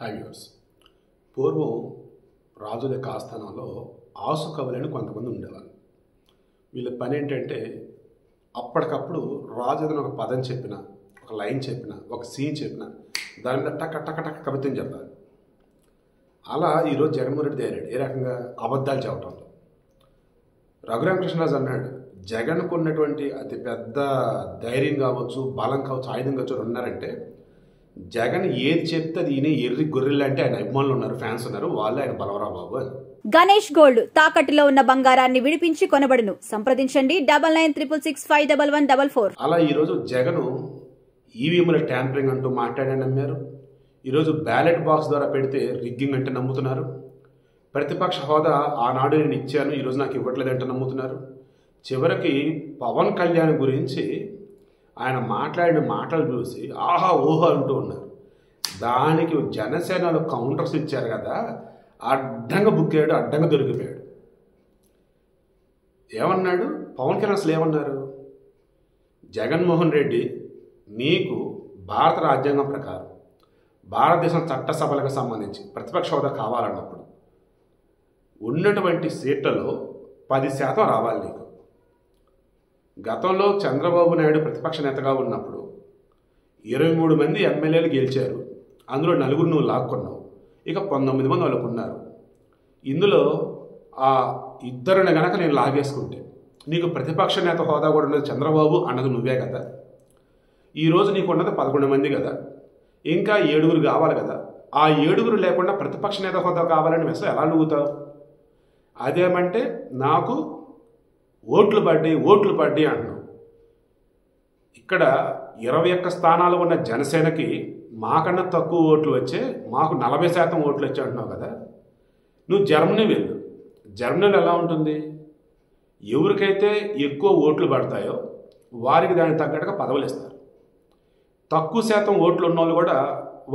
Hi viewers. పూర్వం రాజుల యొక్క ఆస్థానంలో ఆసు కవులని కొంతమంది ఉండేవారు. వీళ్ళ పని ఏంటంటే అప్పటికప్పుడు రాజు ఏదైనా ఒక పదం చెప్పిన, ఒక లైన్ చెప్పిన, ఒక సీన్ చెప్పిన దాని మీద టక్క టక్క టక్క కవిత్వం చెప్పాలి. అలా ఈరోజు జగన్మోహన్ రెడ్డి తయారాడు. ఏ రకంగా అబద్ధాలు చెప్పడంలో. రఘురామకృష్ణరాజు అన్నాడు, జగన్కు ఉన్నటువంటి అతి పెద్ద ధైర్యం కావచ్చు, బలం కావచ్చు, ఆయుధం కావచ్చు ఉన్నారంటే జగన్ ఏది చెప్తే అది ఈయన ఎర్రి గొర్రెలు అంటే ఆయన అభిమానులు ఉన్నారు, ఫ్యాన్స్ ఉన్నారు, వాళ్ళు ఆయన బలవరావు బాబు అని. గణేష్ గోల్డ్ తాకట్టులో ఉన్న బంగారాన్ని విడిపించి కొనబడును. సంప్రదించండి 9966611144. అలా ఈరోజు జగన్ ఈవీఎంల ట్యాంపరింగ్ అంటూ మాట్లాడని నమ్మారు. ఈరోజు బ్యాలెట్ బాక్స్ ద్వారా పెడితే రిగ్గింగ్ అంటే నమ్ముతున్నారు. ప్రతిపక్ష హోదా ఆనాడు నేను ఇచ్చాను, ఈరోజు నాకు ఇవ్వట్లేదంటే నమ్ముతున్నారు. చివరికి పవన్ కళ్యాణ్ గురించి ఆయన మాట్లాడిన మాటలు చూసి ఆహా ఓహో అంటూ ఉన్నారు. దానికి జనసేనలో కౌంటర్స్ ఇచ్చారు కదా, అడ్డంగా బుక్ అయ్యాడు, అడ్డంగా దొరికిపోయాడు. ఏమన్నాడు పవన్ కళ్యాణ్? అసలు ఏమన్నారు? జగన్మోహన్ రెడ్డి, నీకు భారత రాజ్యాంగం ప్రకారం భారతదేశం చట్టసభలకు సంబంధించి ప్రతిపక్ష హోదా కావాలన్నప్పుడు ఉన్నటువంటి సీట్లలో 10% రావాలి నీకు. గతంలో చంద్రబాబు నాయుడు ప్రతిపక్ష నేతగా ఉన్నప్పుడు 23 మంది ఎమ్మెల్యేలు గెలిచారు. అందులో 4 నువ్వు లాక్కున్నావు. ఇక 19 మంది వాళ్ళకు ఉన్నారు. ఇందులో ఆ ఇద్దరిని గనక నేను లాగేసుకుంటే నీకు ప్రతిపక్ష నేత హోదా కూడా ఉన్నది చంద్రబాబు అన్నది నువ్వే కదా. ఈరోజు నీకు ఉన్నది 11 మంది కదా, ఇంకా 7 కావాలి కదా. ఆ 7 లేకుండా ప్రతిపక్ష నేత హోదా కావాలని మెసేజ్ ఎలా అడుగుతావు? అదేమంటే నాకు ఓట్లు పడ్డాయి అంటున్నావు. ఇక్కడ 21 స్థానాలు ఉన్న జనసేనకి మాకన్నా తక్కువ ఓట్లు వచ్చే, మాకు 40% ఓట్లు వచ్చి అంటున్నావు కదా. నువ్వు జర్మనీ వెళ్ళు. జర్మనీలో ఎలా ఉంటుంది? ఎవరికైతే ఎక్కువ ఓట్లు పడతాయో వారికి దానికి తగ్గట్టుగా పదవులు ఇస్తారు. తక్కువ శాతం ఓట్లు ఉన్న వాళ్ళు కూడా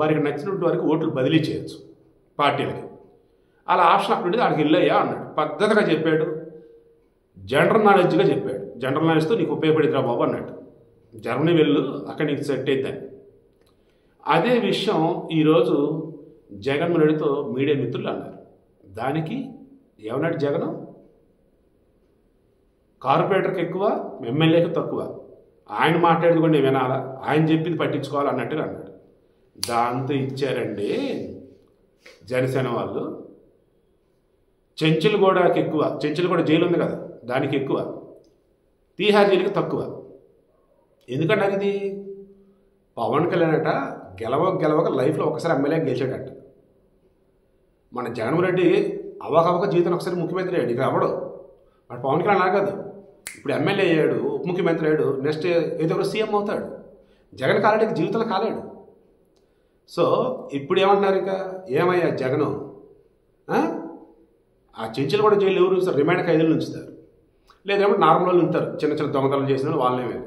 వారికి నచ్చినట్టు వారికి ఓట్లు బదిలీ చేయొచ్చు పార్టీలకి. అలా ఆప్షన్ అక్కడ ఉండేది. ఆడికి వెళ్ళయ్యా అన్నాడు. పద్ధతిగా చెప్పాడు, జనరల్ నాలెడ్జ్గా చెప్పాడు. జనరల్ నాలెడ్జ్తో నీకు ఉపయోగపడిద్దిరా బాబు అన్నట్టు. జర్మనీ వెళ్ళు, అక్కడ నీకు సెట్ అయిద్దని. అదే విషయం ఈరోజు జగన్మోహన్ రెడ్డితో మీడియా మిత్రులు అన్నారు. దానికి ఏమన్నాడు జగన్? కార్పొరేటర్కి ఎక్కువ, ఎమ్మెల్యేకి తక్కువ. ఆయన మాట్లాడేది కూడా నేను వినాలా, ఆయన చెప్పింది పట్టించుకోవాలి అన్నట్టుగా అన్నాడు. దాంతో ఇచ్చారండి జనసేన వాళ్ళు. చెంచులగూడకి ఎక్కువ, చెంచులగూడ జైలు ఉంది కదా దానికి ఎక్కువ, తీహార్ జైలుకి తక్కువ. ఎందుకంటే అది పవన్ కళ్యాణ్ అట గెలవక లైఫ్లో ఒకసారి ఎమ్మెల్యే గెలిచాడట. మన జగన్మోహన్ రెడ్డి అవక జీవితం ఒకసారి ముఖ్యమంత్రి అయ్యాడు, ఇక అవడు. వాడు పవన్ కళ్యాణ్ అలా కాదు. ఇప్పుడు ఎమ్మెల్యే అయ్యాడు, ఉప ముఖ్యమంత్రి అయ్యాడు, నెక్స్ట్ ఏదో ఒక సీఎం అవుతాడు. జగన్ కాలేడికి జీవితంలో కాలేడు. సో ఇప్పుడు ఏమంటున్నారు? ఇంకా ఏమయ్యా జగను, ఆ చెంచులు కూడా జైలు ఎవరు ఉంచుతారు? రిమాండ్ ఖైదీలు ఉంచుతారు, లేదంటే నార్మల్ వాళ్ళు ఉంటారు, చిన్న చిన్న దొంగతనాలు చేసిన వాళ్ళనే.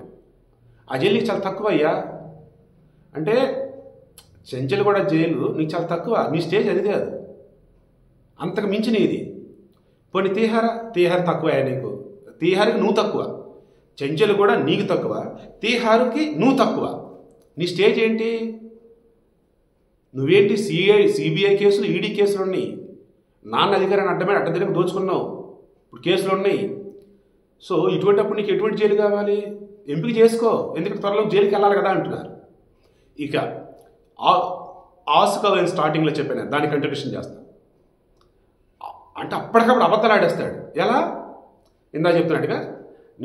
ఆ జైలు నీకు చాలా తక్కువ అయ్యా అంటే, చెంచులు కూడా జైలు నీకు చాలా తక్కువ. నీ స్టేజ్ అది కాదు, అంతకు మించి నీది. పోనీ తీహార్ తక్కువ అయ్యా నీకు. తీహార్కి నువ్వు తక్కువ, చెంచులు కూడా నీకు తక్కువ, తీహార్కి నువ్వు తక్కువ. నీ స్టేజ్ ఏంటి? నువ్వేంటి సిబిఐ కేసులు, ఈడీ కేసులు ఉన్నాయి. నాన్న అధికారాన్ని అడ్డదిడ్డంగా దోచుకున్నావు, ఇప్పుడు కేసులు ఉన్నాయి. సో ఇటువంటిప్పుడు నీకు ఎటువంటి జైలు కావాలి? ఎంపిక చేసుకో, ఎందుకంటే త్వరలో జైలుకి వెళ్ళాలి కదా అంటున్నారు. ఇక ఆసుకవ్ అని స్టార్టింగ్లో చెప్పాను, దాన్ని కంటిన్యూషన్ చేస్తాను. అంటే అప్పటికప్పుడు అబద్ధాలు ఆడేస్తాడు. ఎలా? ఇందా చెప్తున్నట్టుగా,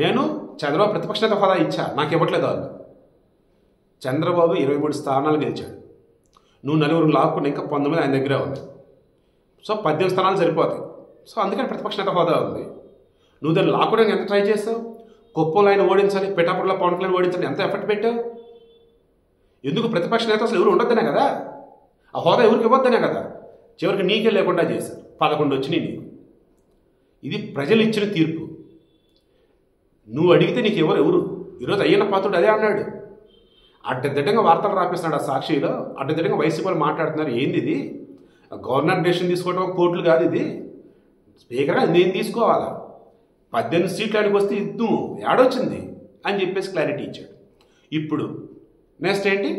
నేను చంద్రబాబు ప్రతిపక్ష నేత హోదా ఇచ్చా, నాకు ఇవ్వట్లేదు వాళ్ళు. చంద్రబాబు 23 స్థానాలు గెలిచాడు, నువ్వు 4 లాక్కున్నా, ఇంకా 19 ఆయన దగ్గరే ఉన్నాయి. సో 18 స్థానాలు సరిపోతాయి. సో అందుకని ప్రతిపక్ష నేత హోదా ఉంది. నువ్వు దాన్ని లాక్కోవడానికి ఎంత ట్రై చేస్తావు? కుప్పంలో ఆయన ఓడించాలి, పిఠాపురంలో పవన్ కళ్యాణ్ ఓడించాలి, ఎంత ఎఫర్ట్ పెట్టావు? ఎందుకు? ప్రతిపక్ష నేత అసలు ఎవరు ఉండొద్దనే కదా, ఆ హోదా ఎవరికి ఇవ్వద్దనే కదా. చివరికి నీకే లేకుండా చేశారు. 11 వచ్చినాయి నీకు. ఇది ప్రజలు ఇచ్చిన తీర్పు. నువ్వు అడిగితే నీకు ఎవరు? ఈరోజు అయ్యన్న పాత్రుడు అదే అన్నాడు. అడ్డదిడ్డంగా వార్తలు రాపిస్తున్నాడు ఆ సాక్షిలో. అడ్డదిడ్డంగా వైసీపీలు మాట్లాడుతున్నారు. ఏంది ఇది? గవర్నర్ డెసిషన్ తీసుకోవడం కోర్టులు కాదు, ఇది స్పీకర్గా నేను తీసుకోవాలా? 18 సీట్లు ఆడికి వస్తే ఇద్దు, ఏడొచ్చింది అని చెప్పేసి క్లారిటీ ఇచ్చాడు. ఇప్పుడు నెక్స్ట్ ఏంటి?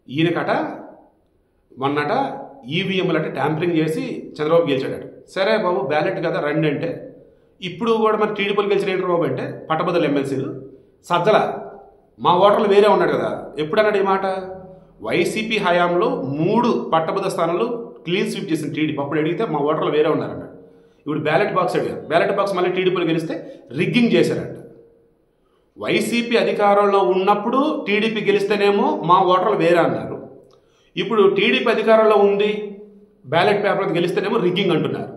ఈయనకట మొన్నట ఈవీఎంలు అంటే ట్యాంపరింగ్ చేసి చంద్రబాబు గెలిచాడట. సరే బాబు బ్యాలెట్ కదా రండి అంటే, ఇప్పుడు కూడా మరి టీడీపీలు గెలిచిన ఏంటి బాబు అంటే పట్టభద్రుల ఎమ్మెల్సీలు సజ్జల మా ఓటర్లు వేరే ఉన్నాడు కదా. ఎప్పుడన్నాడు ఈ మాట? వైసీపీ హయాంలో 3 పట్టభద్రుల స్థానాలు క్లీన్ స్వీప్ చేసిన టీడీపీ. అప్పుడు అడిగితే మా ఓటర్లు వేరే ఉన్నారన్నాడు. ఇప్పుడు బ్యాలెట్ బాక్స్ అడిగారు. బ్యాలెట్ బాక్స్ మళ్ళీ టీడీపీలు గెలిస్తే రిగ్గింగ్ చేశారంట. వైసీపీ అధికారంలో ఉన్నప్పుడు టీడీపీ గెలిస్తేనేమో మా ఓటర్లు వేరే అన్నారు. ఇప్పుడు టీడీపీ అధికారంలో ఉంది, బ్యాలెట్ పేపర్ గెలిస్తేనేమో రిగ్గింగ్ అంటున్నారు.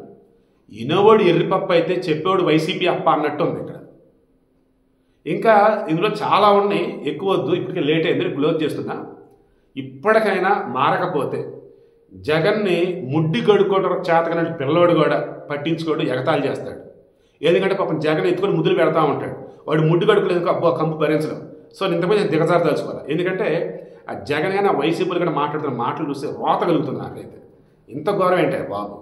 ఇనోవాడు ఎర్రిపప్ప అయితే చెప్పేవాడు వైసీపీ అప్ప అన్నట్టు ఉంది ఇక్కడ. ఇంకా ఇందులో చాలా ఉన్నాయి, ఎక్కువ వద్దు, ఇప్పటికే లేట్ అయింది, క్లోజ్ చేస్తున్నా. ఇప్పటికైనా మారకపోతే జగన్ని ముడ్డి గడుకోవడం చేతకనట్టు పిల్లోడు కూడా పట్టించుకోడు, ఎగతాళి చేస్తాడు. ఎందుకంటే పాపం జగన్ ఎత్తుకొని ముద్దులు పెడతా ఉంటాడు. వాడు ముడ్డు గడుపులేదు, అబ్బో కంపు భరించడం. సో ఇంతకుముందు నేను దిగజారు తలుచుకోవాలి. ఎందుకంటే ఆ జగన్ కానీ ఆ వైసీపీలు కూడా మాట్లాడుతున్న మాటలు చూస్తే రోత కలుగుతుంది నాకైతే. ఇంత ఘోరం ఏంటే బాబు.